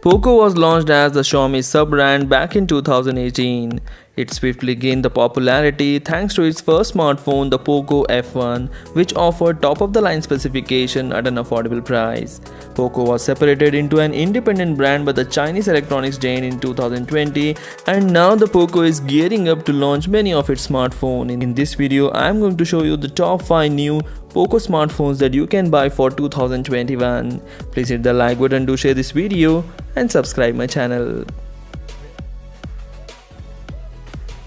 Poco was launched as the Xiaomi sub-brand back in 2018. It swiftly gained the popularity thanks to its first smartphone, the Poco F1, which offered top-of-the-line specification at an affordable price. Poco was separated into an independent brand by the Chinese electronics giant in 2020, and now the Poco is gearing up to launch many of its smartphones. In this video, I am going to show you the top 5 new Poco smartphones that you can buy for 2021. Please hit the like button to share this video and subscribe my channel.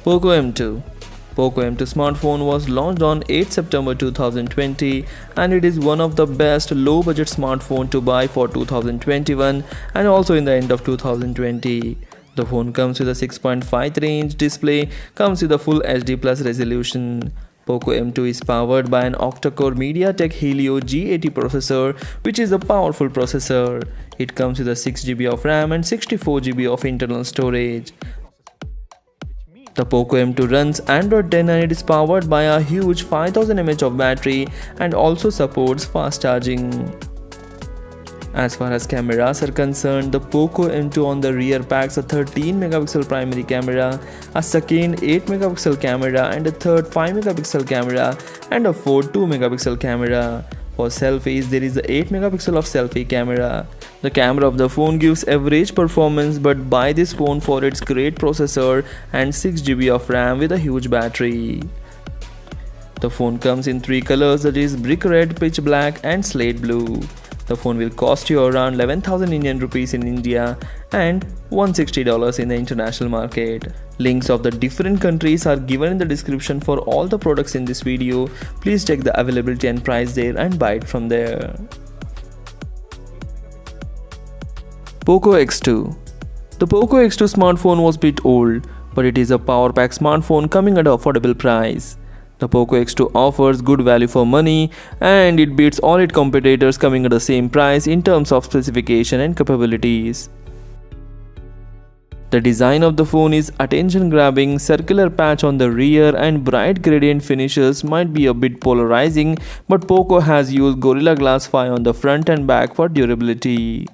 Poco M2. Poco M2 smartphone was launched on 8 September 2020 and it is one of the best low budget smartphone to buy for 2021 and also in the end of 2020. The phone comes with a 6.53-inch display, comes with a full HD plus resolution. Poco M2 is powered by an octa-core MediaTek Helio G80 processor, which is a powerful processor. It comes with a 6GB of RAM and 64GB of internal storage. The Poco M2 runs Android 10 and it is powered by a huge 5000 mAh of battery and also supports fast charging. As far as cameras are concerned, the Poco M2 on the rear packs a 13MP primary camera, a second 8MP camera and a third 5MP camera and a fourth 2MP camera. For selfies, there is a 8MP of selfie camera. The camera of the phone gives average performance, but buy this phone for its great processor and 6GB of RAM with a huge battery. The phone comes in 3 colors, that is brick red, pitch black and slate blue. The phone will cost you around 11,000 Indian rupees in India and $160 in the international market. Links of the different countries are given in the description for all the products in this video. Please check the availability and price there and buy it from there. Poco X2. The Poco X2 smartphone was a bit old, but it is a power pack smartphone coming at an affordable price. The Poco X2 offers good value for money and it beats all its competitors coming at the same price in terms of specification and capabilities. The design of the phone is attention-grabbing, circular patch on the rear and bright gradient finishes might be a bit polarizing, but Poco has used Gorilla Glass 5 on the front and back for durability.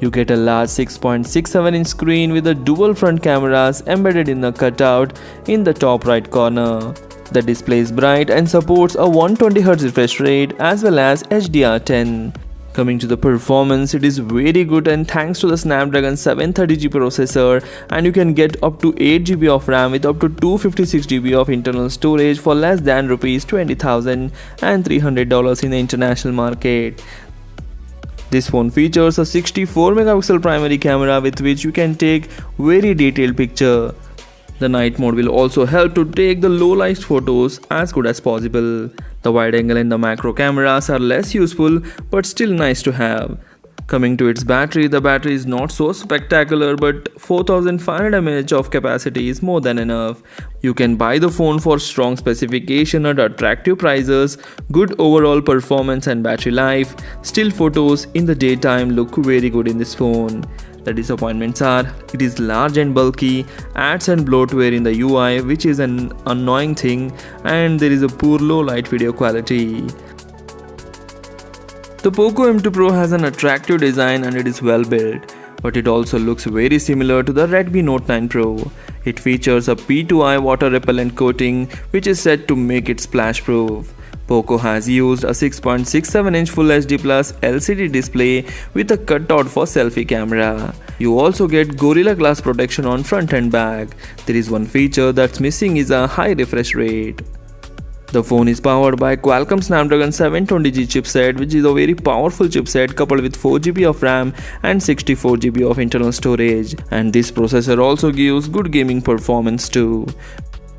You get a large 6.67-inch screen with the dual front cameras embedded in a cutout in the top right corner. The display is bright and supports a 120Hz refresh rate as well as HDR10. Coming to the performance, it is very good and thanks to the Snapdragon 730G processor, and you can get up to 8GB of RAM with up to 256GB of internal storage for less than Rs 20,000 and $300 in the international market. This phone features a 64MP primary camera with which you can take very detailed picture. The night mode will also help to take the low light photos as good as possible. The wide angle and the macro cameras are less useful but still nice to have. Coming to its battery, the battery is not so spectacular, but 4500 mAh of capacity is more than enough. You can buy the phone for strong specification at attractive prices, good overall performance and battery life. Still photos in the daytime look very good in this phone. The disappointments are, it is large and bulky, adds and bloatware in the UI which is an annoying thing, and there is a poor low light video quality. The Poco M2 Pro has an attractive design and it is well built, but it also looks very similar to the Redmi Note 9 Pro. It features a P2I water repellent coating which is said to make it splash proof. Poco has used a 6.67-inch Full HD Plus LCD display with a cutout for selfie camera. You also get Gorilla Glass protection on front and back. There is one feature that's missing is a high refresh rate. The phone is powered by Qualcomm Snapdragon 720G chipset, which is a very powerful chipset coupled with 4GB of RAM and 64GB of internal storage, and this processor also gives good gaming performance too.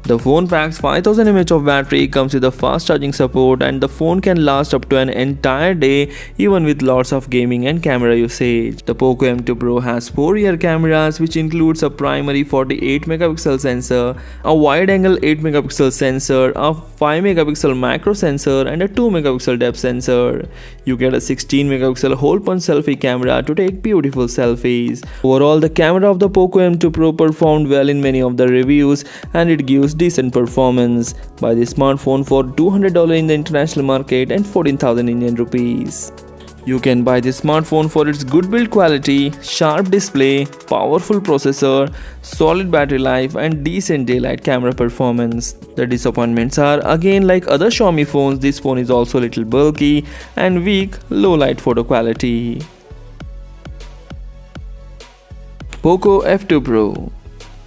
The phone packs 5000 mAh of battery, comes with a fast charging support, and the phone can last up to an entire day even with lots of gaming and camera usage. The Poco M2 Pro has 4 rear cameras which includes a primary 48MP sensor, a wide-angle 8MP sensor, a 5MP macro sensor and a 2MP depth sensor. You get a 16MP hole-punch selfie camera to take beautiful selfies. Overall, the camera of the Poco M2 Pro performed well in many of the reviews and it gives decent performance. Buy this smartphone for $200 in the international market and 14,000 Indian rupees. You can buy this smartphone for its good build quality, sharp display, powerful processor, solid battery life and decent daylight camera performance. The disappointments are, again like other Xiaomi phones, this phone is also a little bulky and weak low light photo quality. Poco F2 Pro.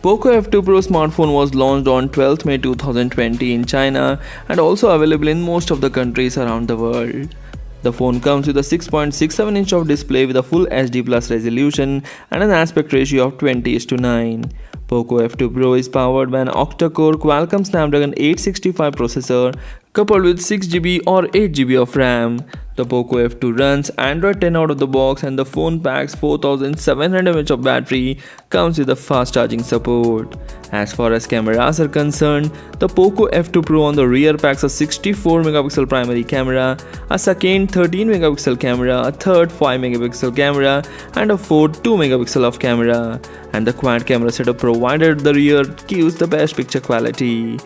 Poco F2 Pro smartphone was launched on 12th May 2020 in China and also available in most of the countries around the world. The phone comes with a 6.67-inch of display with a full HD plus resolution and an aspect ratio of 20:9. Poco F2 Pro is powered by an octa-core Qualcomm Snapdragon 865 processor coupled with 6GB or 8GB of RAM. The Poco F2 runs Android 10 out of the box and the phone packs 4700 mAh of battery, comes with a fast charging support. As far as cameras are concerned, the Poco F2 Pro on the rear packs a 64 megapixel primary camera, a second 13 megapixel camera, a third 5 megapixel camera and a fourth 2 megapixel of camera. And the quad camera setup provided at the rear gives the best picture quality.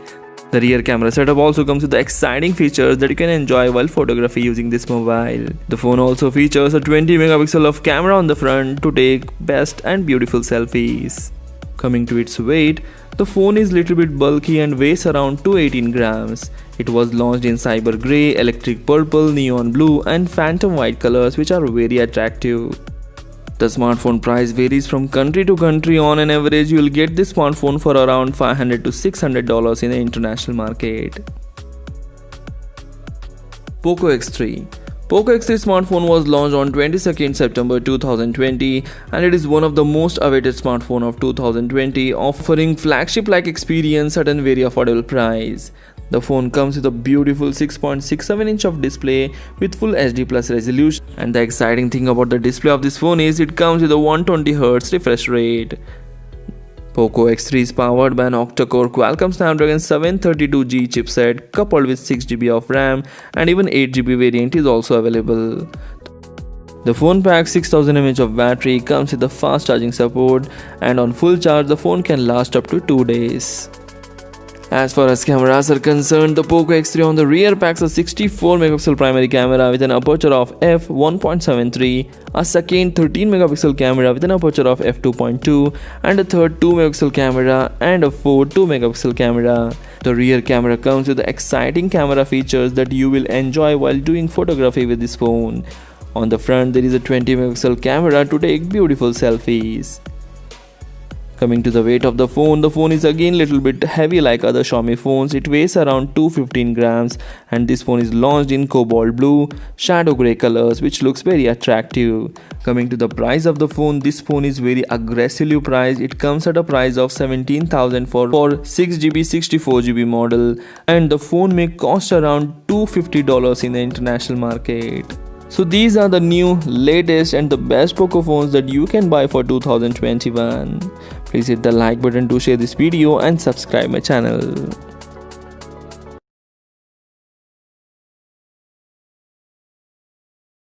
The rear camera setup also comes with the exciting features that you can enjoy while photography using this mobile. The phone also features a 20 megapixel of camera on the front to take best and beautiful selfies. Coming to its weight, the phone is little bit bulky and weighs around 218 grams. It was launched in cyber grey, electric purple, neon blue and phantom white colors which are very attractive. The smartphone price varies from country to country. On an average, you will get this smartphone for around $500 to $600 in the international market. Poco X3. Poco X3 smartphone was launched on 22nd September 2020 and it is one of the most awaited smartphone of 2020, offering flagship-like experience at a very affordable price. The phone comes with a beautiful 6.67-inch of display with full HD plus resolution, and the exciting thing about the display of this phone is it comes with a 120Hz refresh rate. Poco X3 is powered by an octa-core Qualcomm Snapdragon 732G chipset coupled with 6GB of RAM and even 8GB variant is also available. The phone packs 6000 mAh of battery, comes with a fast charging support and on full charge the phone can last up to 2 days. As far as cameras are concerned, the Poco X3 on the rear packs a 64 megapixel primary camera with an aperture of f1.73, a second 13 megapixel camera with an aperture of f2.2 and a third 2 megapixel camera and a fourth 2 megapixel camera. The rear camera comes with the exciting camera features that you will enjoy while doing photography with this phone. On the front there is a 20 megapixel camera to take beautiful selfies. Coming to the weight of the phone is again little bit heavy like other Xiaomi phones. It weighs around 215 grams and this phone is launched in cobalt blue, shadow grey colors which looks very attractive. Coming to the price of the phone, this phone is very aggressively priced. It comes at a price of 17,000 for 6GB 64GB model and the phone may cost around $250 in the international market. So these are the new, latest and the best Poco phones that you can buy for 2021. Please hit the like button to share this video and subscribe my channel.